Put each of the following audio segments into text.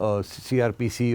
CRPC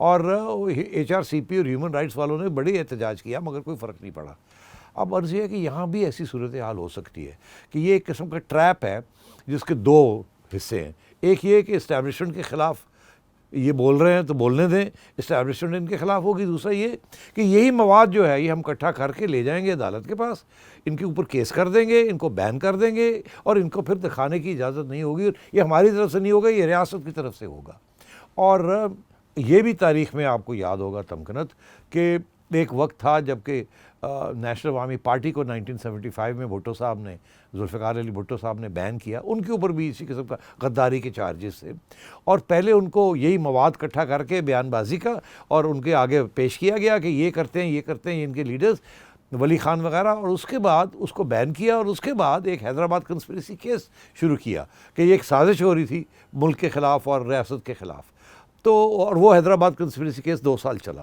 اور HRCP اور human rights والوں نے بڑی احتجاج کیا مگر کوئی فرق نہیں پڑا. اب عرض یہ ہے کہ یہاں بھی ایسی صورتحال ہو سکتی ہے کہ یہ ایک قسم کا ٹریپ ہے جس کے دو حصے ہیں. ایک یہ کہ اسٹیبلشمنٹ کے خلاف یہ بول رہے ہیں تو بولنے دیں, اسٹیبلشمنٹ ان کے خلاف ہوگی. دوسرا یہ کہ یہی مواد جو ہے یہ ہم اکٹھا کر کے لے جائیں گے عدالت کے پاس, ان کے اوپر کیس کر دیں گے, ان کو بین کر دیں گے, اور ان کو پھر دکھانے کی اجازت نہیں ہوگی. یہ ہماری طرف سے نہیں ہوگا, یہ ریاست کی طرف سے ہوگا. اور یہ بھی تاریخ میں آپ کو یاد ہوگا تمکنت کہ ایک وقت تھا جب کہ نیشنل عوامی پارٹی کو 1975 میں بھٹو صاحب نے, ذوالفقار علی بھٹو صاحب نے بین کیا. ان کے اوپر بھی اسی قسم کا غداری کے چارجز تھے, اور پہلے ان کو یہی مواد اکٹھا کر کے بیان بازی کا اور ان کے آگے پیش کیا گیا کہ یہ کرتے ہیں, یہ کرتے ہیں ان کے لیڈرز ولی خان وغیرہ, اور اس کے بعد اس کو بین کیا. اور اس کے بعد ایک حیدرآباد کنسپریسی کیس شروع کیا کہ یہ ایک سازش ہو رہی تھی ملک کے خلاف اور ریاست کے خلاف. تو اور وہ حیدرآباد کنسپریسی کیس 2 سال چلا.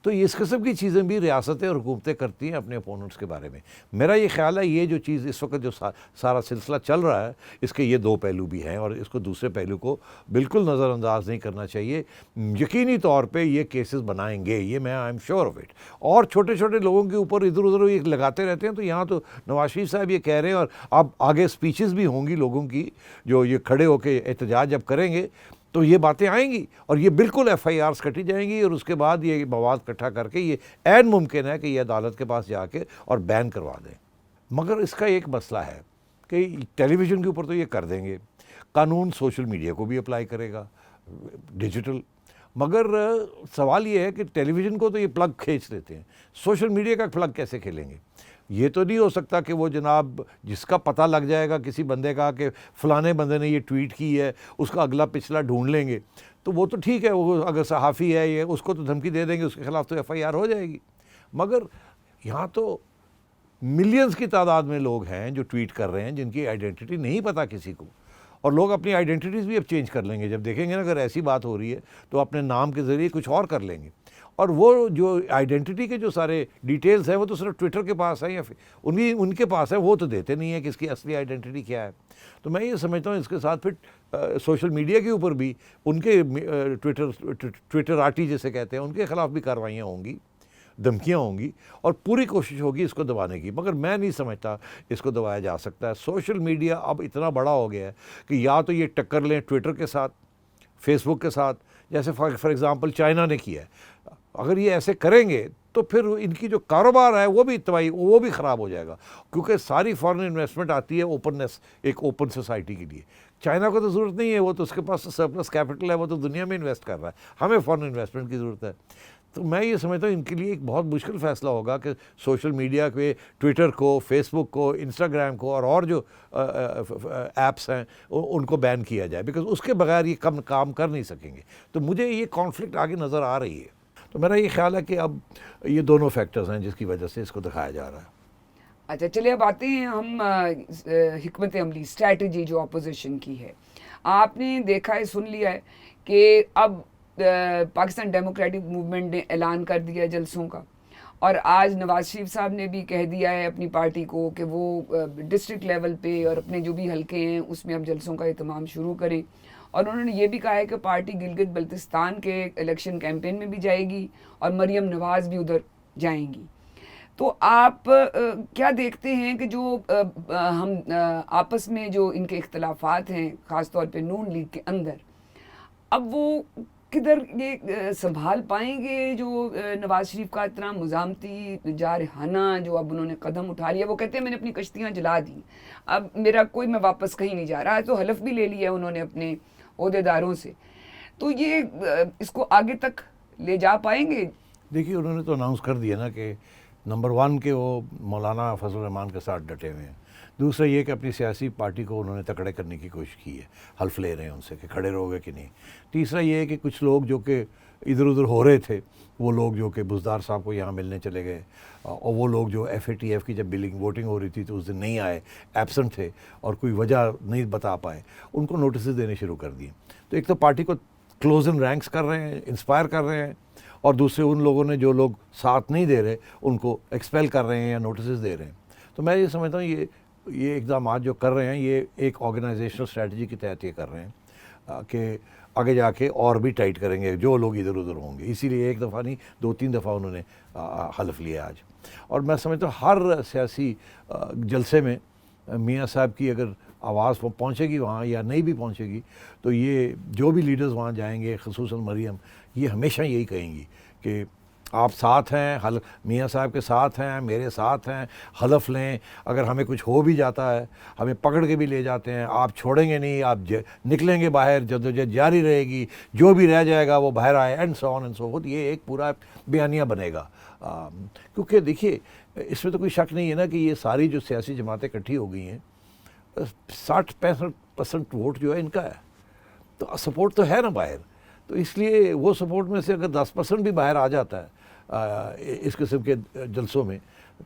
تو اس قسم کی چیزیں بھی ریاستیں اور حکومتیں کرتی ہیں اپنے اپوننٹس کے بارے میں. میرا یہ خیال ہے یہ جو چیز اس وقت جو سارا سلسلہ چل رہا ہے اس کے یہ 2 پہلو بھی ہیں, اور اس کو دوسرے پہلو کو بالکل نظر انداز نہیں کرنا چاہیے. یقینی طور پہ یہ کیسز بنائیں گے, یہ میں I am sure of it. اور چھوٹے چھوٹے لوگوں کے اوپر ادھر ادھر یہ لگاتے رہتے ہیں. تو یہاں تو نواز شریف صاحب یہ کہہ رہے ہیں, اور اب آگے سپیچز بھی ہوں گی لوگوں کی جو یہ کھڑے ہو کے احتجاج جب کریں گے تو یہ باتیں آئیں گی, اور یہ بالکل FIRs کٹی جائیں گی, اور اس کے بعد یہ مواد اکٹھا کر کے یہ عین ممکن ہے کہ یہ عدالت کے پاس جا کے اور بین کروا دیں. مگر اس کا ایک مسئلہ ہے کہ ٹیلی ویژن کے اوپر تو یہ کر دیں گے, قانون سوشل میڈیا کو بھی اپلائی کرے گا ڈیجیٹل. مگر سوال یہ ہے کہ ٹیلی ویژن کو تو یہ پلگ کھینچ لیتے ہیں, سوشل میڈیا کا پلگ کیسے کھیلیں گے؟ یہ تو نہیں ہو سکتا کہ وہ جناب جس کا پتہ لگ جائے گا کسی بندے کا کہ فلانے بندے نے یہ ٹویٹ کی ہے, اس کا اگلا پچھلا ڈھونڈ لیں گے تو وہ تو ٹھیک ہے, وہ اگر صحافی ہے یہ اس کو تو دھمکی دے دیں گے, اس کے خلاف تو FIR ہو جائے گی. مگر یہاں تو ملینز کی تعداد میں لوگ ہیں جو ٹویٹ کر رہے ہیں جن کی آئیڈینٹی نہیں پتہ کسی کو, اور لوگ اپنی آئیڈینٹیز بھی اب چینج کر لیں گے. جب دیکھیں گے نا اگر ایسی بات ہو رہی ہے تو اپنے نام کے ذریعے کچھ اور کر لیں گے, اور وہ جو آئیڈینٹی کے جو سارے ڈیٹیلز ہیں وہ تو صرف ٹویٹر کے پاس ہیں یا پھر ان کے پاس ہیں, وہ تو دیتے نہیں ہیں کہ اس کی اصلی آئیڈینٹی کیا ہے. تو میں یہ سمجھتا ہوں اس کے ساتھ پھر سوشل میڈیا کے اوپر بھی ان کے ٹویٹر آٹی جیسے کہتے ہیں ان کے خلاف بھی کارروائیاں ہوں گی, دھمکیاں ہوں گی, اور پوری کوشش ہوگی اس کو دبانے کی. مگر میں نہیں سمجھتا اس کو دبایا جا سکتا ہے. سوشل میڈیا اب اتنا بڑا ہو گیا ہے کہ یا تو یہ ٹکر لیں ٹویٹر کے ساتھ, فیس بک کے ساتھ, جیسے فار ایگزامپل چائنا نے کیا ہے. اگر یہ ایسے کریں گے تو پھر ان کی جو کاروبار ہے وہ بھی تباہی, وہ بھی خراب ہو جائے گا, کیونکہ ساری فارن انویسٹمنٹ آتی ہے اوپننس, ایک اوپن سوسائٹی کے لیے. چائنا کو تو ضرورت نہیں ہے, وہ تو اس کے پاس سرپلس کیپٹل ہے, وہ تو دنیا میں انویسٹ کر رہا ہے. ہمیں فارن انویسٹمنٹ کی ضرورت ہے. تو میں یہ سمجھتا ہوں ان کے لیے ایک بہت مشکل فیصلہ ہوگا کہ سوشل میڈیا کے, ٹویٹر کو, فیس بک کو, انسٹاگرام کو اور جو ایپس ہیں ان کو بین کیا جائے, بیکاز اس کے بغیر یہ کام کر نہیں سکیں گے. تو مجھے یہ کانفلکٹ آگے نظر آ رہی ہے. تو میرا یہ خیال ہے کہ اب یہ دونوں فیکٹرز ہیں جس کی وجہ سے اس کو دکھایا جا رہا ہے. اچھا چلیے اب آتے ہیں ہم حکمت عملی, اسٹریٹجی جو اپوزیشن کی ہے. آپ نے دیکھا ہے, سن لیا ہے کہ اب پاکستان ڈیموکریٹک موومنٹ نے اعلان کر دیا جلسوں کا, اور آج نواز شریف صاحب نے بھی کہہ دیا ہے اپنی پارٹی کو کہ وہ ڈسٹرکٹ لیول پہ اور اپنے جو بھی حلقے ہیں اس میں اب جلسوں کا اہتمام شروع کریں. اور انہوں نے یہ بھی کہا ہے کہ پارٹی گلگت بلتستان کے الیکشن کیمپین میں بھی جائے گی اور مریم نواز بھی ادھر جائیں گی. تو آپ کیا دیکھتے ہیں کہ جو ہم آپس میں جو ان کے اختلافات ہیں خاص طور پہ نون لیگ کے اندر, اب وہ کدھر یہ سنبھال پائیں گے جو نواز شریف کا اتنا مزاحمتی جارحانہ جو اب انہوں نے قدم اٹھا لیا. وہ کہتے ہیں میں نے اپنی کشتیاں جلا دی, اب میرا کوئی, میں واپس کہیں نہیں جا رہا. تو حلف بھی لے لیا انہوں نے اپنے عہدیداروں سے. تو یہ اس کو آگے تک لے جا پائیں گے؟ دیکھیے انہوں نے تو اناؤنس کر دیا نا کہ نمبر 1 کے وہ مولانا فضل الرحمان کے ساتھ ڈٹے ہوئے ہیں. دوسرا یہ کہ اپنی سیاسی پارٹی کو انہوں نے تکڑے کرنے کی کوشش کی ہے, حلف لے رہے ہیں ان سے کہ کھڑے رہو گے کہ نہیں. تیسرا یہ ہے کہ کچھ لوگ جو کہ ادھر ادھر ہو رہے تھے, وہ لوگ جو کہ بزدار صاحب کو یہاں ملنے چلے گئے, اور وہ لوگ جو FATF کی جب ووٹنگ ہو رہی تھی تو اس دن نہیں آئے, ایبسنٹ تھے اور کوئی وجہ نہیں بتا پائے, ان کو نوٹسز دینے شروع کر دیے. تو ایک تو پارٹی کو کلوز ان رینکس کر رہے ہیں, انسپائر کر رہے ہیں, اور دوسرے ان لوگوں نے جو لوگ ساتھ نہیں دے رہے ان کو ایکسپیل کر رہے ہیں یا نوٹسز دے رہے ہیں. تو میں یہ سمجھتا ہوں یہ اقدامات جو کر رہے ہیں یہ ایک آرگنائزیشنل اسٹریٹجی کے تحت یہ کر رہے ہیں کہ آگے جا کے اور بھی ٹائٹ کریں گے جو لوگ ادھر ادھر ہوں گے. اسی لیے ایک دفعہ نہیں 2-3 دفعہ انہوں نے حلف لیا آج. اور میں سمجھتا ہوں ہر سیاسی جلسے میں میاں صاحب کی اگر آواز پہنچے گی وہاں یا نہیں بھی پہنچے گی تو یہ جو بھی لیڈرز وہاں جائیں گے خصوصاً مریم یہ ہمیشہ یہی کہیں گی کہ آپ ساتھ ہیں, میاں صاحب کے ساتھ ہیں, میرے ساتھ ہیں, حلف لیں, اگر ہمیں کچھ ہو بھی جاتا ہے ہمیں پکڑ کے بھی لے جاتے ہیں, آپ چھوڑیں گے نہیں, آپ نکلیں گے باہر, جدوجہد جاری رہے گی, جو بھی رہ جائے گا وہ باہر آئے, and so on and so forth. یہ ایک پورا بیانیہ بنے گا. کیونکہ دیکھیے اس میں تو کوئی شک نہیں ہے نا کہ یہ ساری جو سیاسی جماعتیں اکٹھی ہو گئی ہیں 60-65% ووٹ جو ہے ان کا ہے, تو سپورٹ تو ہے نا باہر. تو اس لیے وہ سپورٹ میں سے اگر 10% بھی باہر آ جاتا ہے اس قسم کے جلسوں میں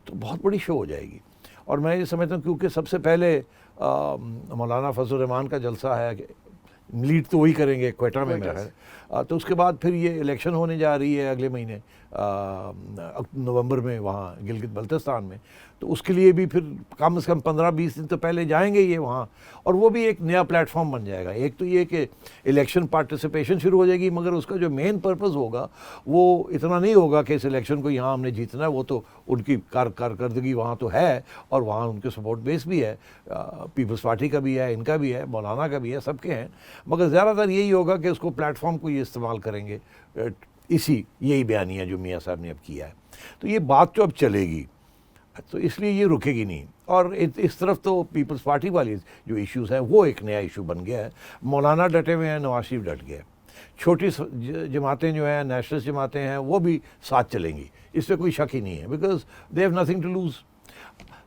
تو بہت بڑی شو ہو جائے گی. اور میں یہ سمجھتا ہوں کیونکہ سب سے پہلے مولانا فضل الرحمان کا جلسہ ہے, لیڈ تو وہی کریں گے کوئٹہ میں میرا ہے, تو اس کے بعد پھر یہ الیکشن ہونے جا رہی ہے اگلے مہینے نومبر میں وہاں گلگت بلتستان میں, تو اس کے لیے بھی پھر کم از کم 15-20 دن تو پہلے جائیں گے یہ وہاں, اور وہ بھی ایک نیا پلیٹ فارم بن جائے گا. ایک تو یہ کہ الیکشن پارٹیسپیشن شروع ہو جائے گی, مگر اس کا جو مین پرپز ہوگا وہ اتنا نہیں ہوگا کہ اس الیکشن کو یہاں ہم نے جیتنا ہے, وہ تو ان کی کارکردگی وہاں تو ہے اور وہاں ان کے سپورٹ بیس بھی ہے, پیپلز پارٹی کا بھی ہے, ان کا بھی ہے, مولانا کا بھی ہے, سب کے ہیں, مگر زیادہ تر یہی ہوگا کہ اس کو پلیٹ فارم کو یہ استعمال کریں گے, یہی بیانیہ جو میاں صاحب نے اب کیا ہے. تو یہ بات تو اب چلے گی, تو اس لیے یہ رکے گی نہیں. اور اس طرف تو پیپلز پارٹی والی جو ایشوز ہیں وہ ایک نیا ایشو بن گیا ہے. مولانا ڈٹے ہوئے ہیں, نواز شریف ڈٹ گیا. چھوٹی جماعتیں جو ہیں, نیشنلسٹ جماعتیں ہیں, وہ بھی ساتھ چلیں گی, اس پہ کوئی شک ہی نہیں ہے, because they have nothing to lose.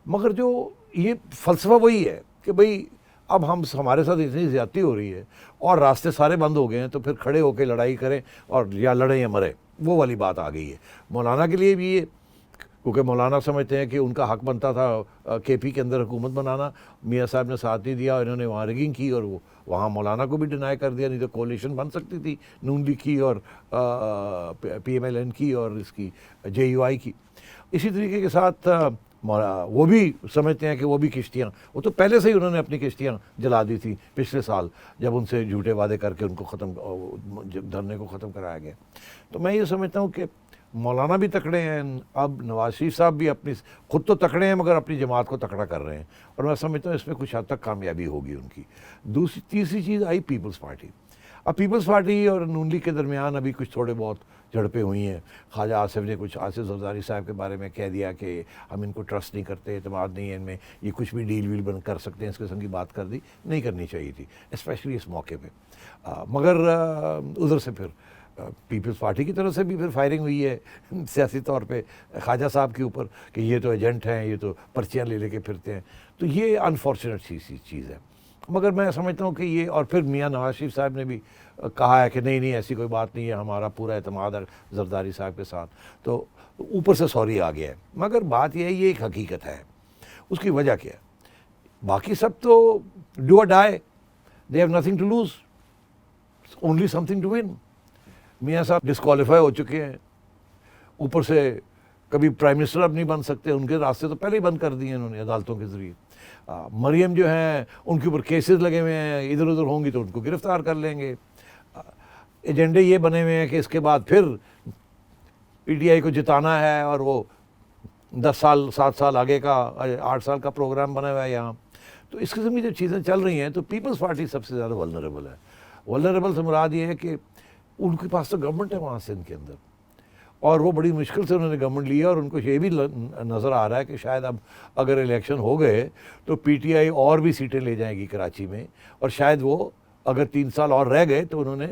مگر جو یہ فلسفہ وہی ہے کہ بھئی اب ہمارے ساتھ اتنی زیادتی ہو رہی ہے اور راستے سارے بند ہو گئے ہیں, تو پھر کھڑے ہو کے لڑائی کریں اور یا لڑیں یا مریں, وہ والی بات آ گئی ہے. مولانا کے لیے بھی یہ, کیونکہ مولانا سمجھتے ہیں کہ ان کا حق بنتا تھا کے پی کے اندر حکومت بنانا, میاں صاحب نے ساتھ نہیں دیا, انہوں نے وہاں ریگنگ کی اور وہ وہاں مولانا کو بھی ڈینائی کر دیا, نہیں تو کولیشن بن سکتی تھی نون لیگ کی اور پی ایم ایل این کی اور اس کی جے یو آئی کی. اسی طریقے کے ساتھ وہ بھی سمجھتے ہیں کہ وہ بھی کشتیاں, وہ تو پہلے سے ہی انہوں نے اپنی کشتیاں جلا دی تھی پچھلے سال جب ان سے جھوٹے وعدے کر کے ان کو دھرنے کو ختم کرایا گیا. تو میں یہ سمجھتا ہوں کہ مولانا بھی تکڑے ہیں, اب نواز شریف صاحب بھی اپنی خود تو تکڑے ہیں مگر اپنی جماعت کو تکڑا کر رہے ہیں, اور میں سمجھتا ہوں اس میں کچھ حد تک کامیابی ہوگی ان کی. تیسری چیز آئی پیپلز پارٹی. اب پیپلز پارٹی اور نون لیگ کے درمیان ابھی کچھ تھوڑے بہت جھڑپیں ہوئی ہیں. خواجہ آصف نے کچھ آصف زرداری صاحب کے بارے میں کہہ دیا کہ ہم ان کو ٹرسٹ نہیں کرتے, اعتماد نہیں ہے ان میں, یہ کچھ بھی ڈیل ویل بند کر سکتے ہیں, اس قسم کی بات کر دی. نہیں کرنی چاہیے تھی اسپیشلی اس موقع پہ. مگر ادھر سے پھر پیپلز پارٹی کی طرف سے بھی پھر فائرنگ ہوئی ہے سیاسی طور پہ خواجہ صاحب کے اوپر کہ یہ تو ایجنٹ ہیں, یہ تو پرچیاں لے کے پھرتے ہیں. تو یہ انفارچونیٹ چیز ہے. مگر میں سمجھتا ہوں کہ یہ, اور پھر میاں نواز شریف صاحب نے بھی کہا ہے کہ نہیں ایسی کوئی بات نہیں ہے, ہمارا پورا اعتماد ہے زرداری صاحب کے ساتھ, تو اوپر سے سوری آ گیا ہے. مگر بات یہ ہے, یہ ایک حقیقت ہے. اس کی وجہ کیا ہے؟ باقی سب to do or die, they have nothing to lose, only something to win. میاں صاحب ڈسکوالیفائی ہو چکے ہیں, اوپر سے کبھی پرائم منسٹر اب نہیں بن سکتے, ان کے راستے تو پہلے ہی بند کر دیے انہوں نے عدالتوں کے ذریعے. مریم جو ہیں ان کے اوپر کیسز لگے ہوئے ہیں, ادھر ادھر ہوں گی تو ان کو گرفتار کر لیں گے. ایجنڈے یہ بنے ہوئے ہیں کہ اس کے بعد پھر پی ٹی آئی کو جتانا ہے, اور وہ 10 سال 7 سال آگے کا 8 سال کا پروگرام بنا ہوا ہے یہاں. تو اس قسم کی جو چیزیں چل رہی ہیں, تو پیپلز پارٹی سب سے زیادہ ولنریبل ہے. ولنریبل سے مراد یہ ہے کہ ان کے پاس تو گورنمنٹ ہے وہاں سندھ کے اندر, اور وہ بڑی مشکل سے انہوں نے گورنمنٹ لیا, اور ان کو یہ بھی نظر آ رہا ہے کہ شاید اب اگر الیکشن ہو گئے تو پی ٹی آئی اور بھی سیٹیں لے جائے گی کراچی میں, اور شاید وہ اگر 3 سال اور رہ گئے تو انہوں نے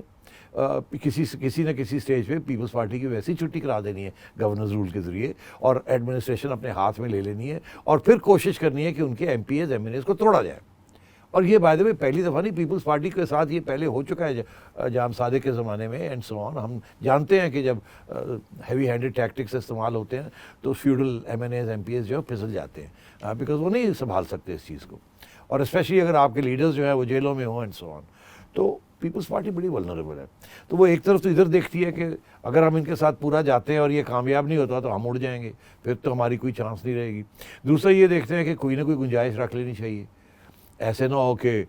کسی نہ کسی سٹیج پہ پیپلز پارٹی کی ویسی چھٹی کرا دینی ہے گورنرز رول کے ذریعے, اور ایڈمنسٹریشن اپنے ہاتھ میں لے لینی ہے, اور پھر کوشش کرنی ہے کہ ان کے MPs MNAs کو توڑا جائے. اور یہ بائی دی وے پہلی دفعہ نہیں, پیپلز پارٹی کے ساتھ یہ پہلے ہو چکا ہے جام صادق کے زمانے میں اینڈ سو آن. ہم جانتے ہیں کہ جب ہیوی ہینڈڈ ٹیکٹکس استعمال ہوتے ہیں تو feudal MNAs MPs جو ہے پھسل جاتے ہیں, بیکاز وہ نہیں سنبھال سکتے اس چیز کو, اور اسپیشلی اگر آپ کے لیڈرز جو ہیں وہ جیلوں میں ہوں اینڈ سو آن. تو پیپلز پارٹی بڑی ولنریبل ہے. تو وہ ایک طرف تو ادھر دیکھتی ہے کہ اگر ہم ان کے ساتھ پورا جاتے ہیں اور یہ کامیاب نہیں ہوتا تو ہم اڑ جائیں گے, پھر تو ہماری کوئی چانس نہیں رہے گی. دوسرا یہ دیکھتے ہیں کہ کوئی نہ کوئی گنجائش رکھ لینی چاہیے. ایسے نہ ہو کہ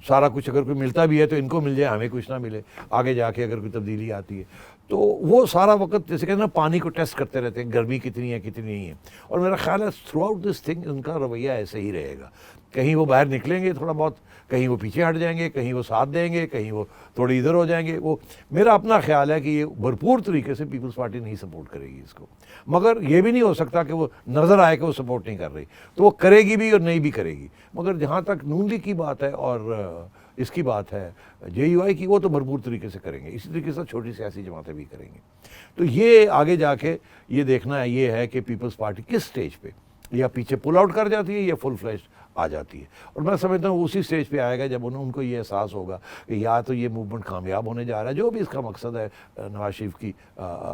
سارا کچھ اگر کوئی ملتا بھی ہے تو ان کو مل جائے، ہمیں کچھ نہ ملے، آگے جا کے اگر کوئی تبدیلی آتی ہے تو وہ سارا وقت جیسے کہ نا پانی کو ٹیسٹ کرتے رہتے ہیں، گرمی کتنی ہے کتنی نہیں ہے. اور میرا خیال ہے through out this thing in کا رویہ ایسے ہی رہے گا. کہیں وہ باہر نکلیں گے تھوڑا بہت، کہیں وہ پیچھے ہٹ جائیں گے، کہیں وہ ساتھ دیں گے، کہیں وہ تھوڑے ادھر ہو جائیں گے. وہ میرا اپنا خیال ہے کہ یہ بھرپور طریقے سے پیپلز پارٹی نہیں سپورٹ کرے گی اس کو، مگر یہ بھی نہیں ہو سکتا کہ وہ نظر آئے کہ وہ سپورٹ نہیں کر رہی، تو وہ کرے گی بھی اور نہیں بھی کرے گی. مگر جہاں تک نون لیگ کی بات ہے اور اس کی بات ہے جے یو آئی کی، وہ تو بھرپور طریقے سے کریں گے. اسی طریقے سے چھوٹی سیاسی جماعتیں بھی کریں گے. تو یہ آگے جا کے یہ دیکھنا ہے یہ ہے کہ پیپلز پارٹی کس سٹیج پہ یا پیچھے پل آؤٹ کر جاتی ہے یا فل فلیش آ جاتی ہے. اور میں سمجھتا ہوں اسی سٹیج پہ آئے گا جب ان کو یہ احساس ہوگا کہ یا تو یہ موومنٹ کامیاب ہونے جا رہا ہے، جو بھی اس کا مقصد ہے نواز شریف کی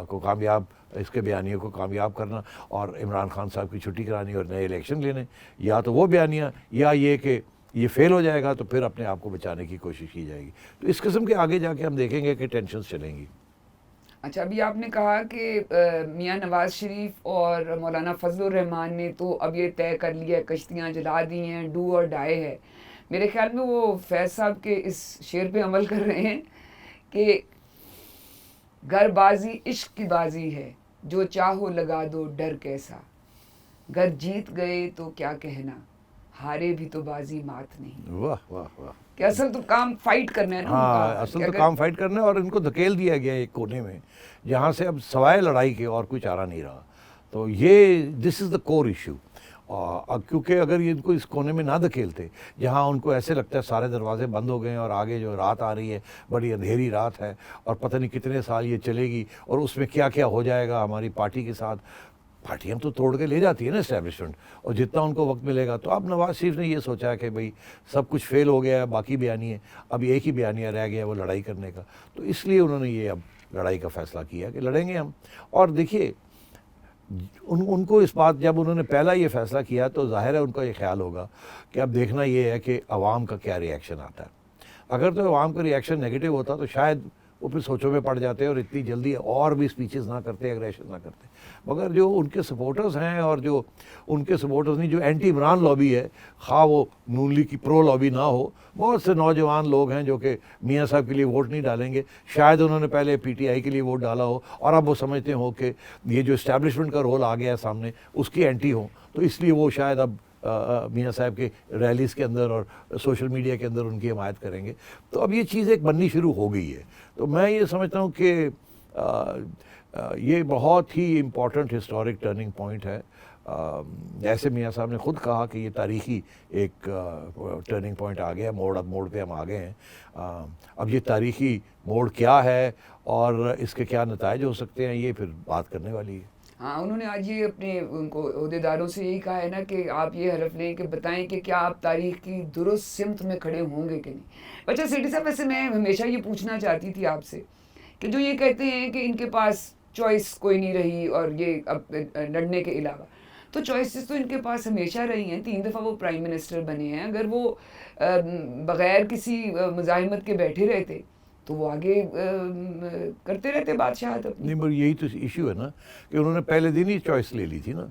کو کامیاب، اس کے بیانیوں کو کامیاب کرنا اور عمران خان صاحب کی چھٹی کرانی اور نئے الیکشن لینے، یا تو وہ بیانیاں یا یہ کہ یہ فیل ہو جائے گا تو پھر اپنے آپ کو بچانے کی کوشش کی جائے گی. تو اس قسم کے آگے جا کے ہم دیکھیں گے کہ ٹینشنز چلیں گی. اچھا، ابھی آپ نے کہا کہ میاں نواز شریف اور مولانا فضل الرحمان نے تو اب یہ طے کر لیا ہے، کشتیاں جلا دی ہیں، ڈو اور ڈائی ہے. میرے خیال میں وہ فیض صاحب کے اس شعر پہ عمل کر رہے ہیں کہ گر بازی عشق کی بازی ہے، جو چاہو لگا دو ڈر کیسا، گر جیت گئے تو کیا کہنا، ہارے بھی تو بازی مات نہیں. واہ واہ واہ. کہ اصل تو کام فائٹ کرنا ہے نا. ہاں، اصل تو کام فائٹ کرنا ہے اور ان کو دھکیل دیا گیا ایک کونے میں جہاں سے اب سوائے لڑائی کے اور کوئی چارہ نہیں رہا. تو یہ دس از دا کور ایشو. کیونکہ اگر یہ ان کو اس کونے میں نہ دھکیلتے جہاں ان کو ایسے لگتا ہے سارے دروازے بند ہو گئے ہیں اور آگے جو رات آ رہی ہے بڑی اندھیری رات ہے اور پتہ نہیں کتنے سال یہ چلے گی اور اس میں کیا کیا ہو جائے گا ہماری پارٹی کے ساتھ. پارٹیاں تو توڑ کے لے جاتی ہے نا اسٹیبلشمنٹ، اور جتنا ان کو وقت ملے گا. تو اب نواز شریف نے یہ سوچا ہے کہ بھئی سب کچھ فیل ہو گیا ہے، باقی بیانیے اب ایک ہی بیانیہ رہ گیا ہے وہ لڑائی کرنے کا. تو اس لیے انہوں نے یہ اب لڑائی کا فیصلہ کیا کہ لڑیں گے ہم. اور دیکھیے ان کو اس بات، جب انہوں نے پہلا یہ فیصلہ کیا تو ظاہر ہے ان کا یہ خیال ہوگا کہ اب دیکھنا یہ ہے کہ عوام کا کیا ری ایکشن آتا ہے. اگر تو عوام کا ری ایکشن نیگیٹو ہوتا تو شاید وہ پھر سوچوں میں پڑ جاتے اور اتنی جلدی اور بھی اسپیچز نہ کرتے، ایگریشن نہ کرتے. مگر جو ان کے سپورٹرز ہیں اور جو ان کے سپورٹرز نہیں، جو اینٹی عمران لابی ہے، خواہ وہ نون لیگ کی پرو لابی نہ ہو، بہت سے نوجوان لوگ ہیں جو کہ میاں صاحب کے لیے ووٹ نہیں ڈالیں گے. شاید انہوں نے پہلے پی ٹی آئی کے لیے ووٹ ڈالا ہو اور اب وہ سمجھتے ہوں کہ یہ جو اسٹیبلشمنٹ کا رول آ گیا ہے سامنے اس کی اینٹی ہوں، تو اس لیے وہ شاید اب میاں صاحب کے ریلیز کے اندر اور سوشل میڈیا کے اندر ان کی حمایت کریں گے. تو اب یہ چیز ایک بننی شروع ہو گئی ہے. تو میں یہ سمجھتا ہوں کہ یہ بہت ہی امپورٹنٹ ہسٹورک ٹرننگ پوائنٹ ہے. جیسے میاں صاحب نے خود کہا کہ یہ تاریخی ایک ٹرننگ پوائنٹ آ گیا، موڑ پہ ہم آ گئے ہیں. اب یہ تاریخی موڑ کیا ہے اور اس کے کیا نتائج ہو سکتے ہیں، یہ پھر بات کرنے والی ہے. ہاں، انہوں نے آج یہ اپنے ان کو عہدیداروں سے یہی کہا ہے نا کہ آپ یہ حلف لیں کہ بتائیں کہ کیا آپ تاریخ کی درست سمت میں کھڑے ہوں گے کہ نہیں. اچھا سیٹھی صاحب، ویسے میں ہمیشہ یہ پوچھنا چاہتی تھی آپ سے کہ جو یہ کہتے ہیں کہ ان کے پاس چوائس کوئی نہیں رہی اور یہ اب لڑنے کے علاوہ، تو چوائسز تو ان کے پاس ہمیشہ رہی ہیں. 3 دفعہ وہ پرائم منسٹر بنے ہیں. اگر وہ بغیر کسی مزاحمت کے بیٹھے رہتے تو وہ آگے کرتے رہتے بادشاہت اپنی. نہیں، مگر یہی تو ایشو ہے نا کہ انہوں نے پہلے دن ہی چوائس لے لی تھی نا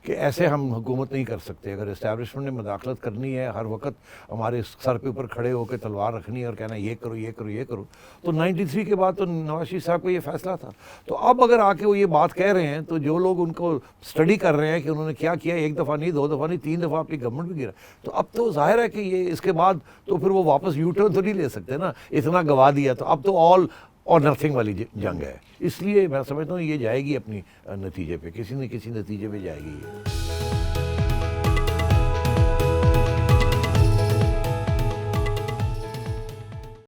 کہ ایسے ہم حکومت نہیں کر سکتے. اگر اسٹیبلشمنٹ نے مداخلت کرنی ہے، ہر وقت ہمارے سر کے اوپر کھڑے ہو کے تلوار رکھنی ہے اور کہنا یہ کرو یہ کرو یہ کرو، تو 93 کے بعد تو نواز شریف صاحب کا یہ فیصلہ تھا. تو اب اگر آ کے وہ یہ بات کہہ رہے ہیں تو جو لوگ ان کو اسٹڈی کر رہے ہیں کہ انہوں نے کیا کیا، 1 دفعہ نہیں 2 دفعہ نہیں 3 دفعہ اپنی گورنمنٹ بھی گرا، تو اب تو ظاہر ہے کہ یہ اس کے بعد تو پھر وہ واپس یو ٹرن تو نہیں لے سکتے نا، اتنا گوا دیا. تو اب تو آل اور نتھنگ والی جنگ ہے. اس لیے میں سمجھتا ہوں یہ جائے گی اپنی نتیجے پہ، کسی نہ کسی نتیجے پہ جائے گی.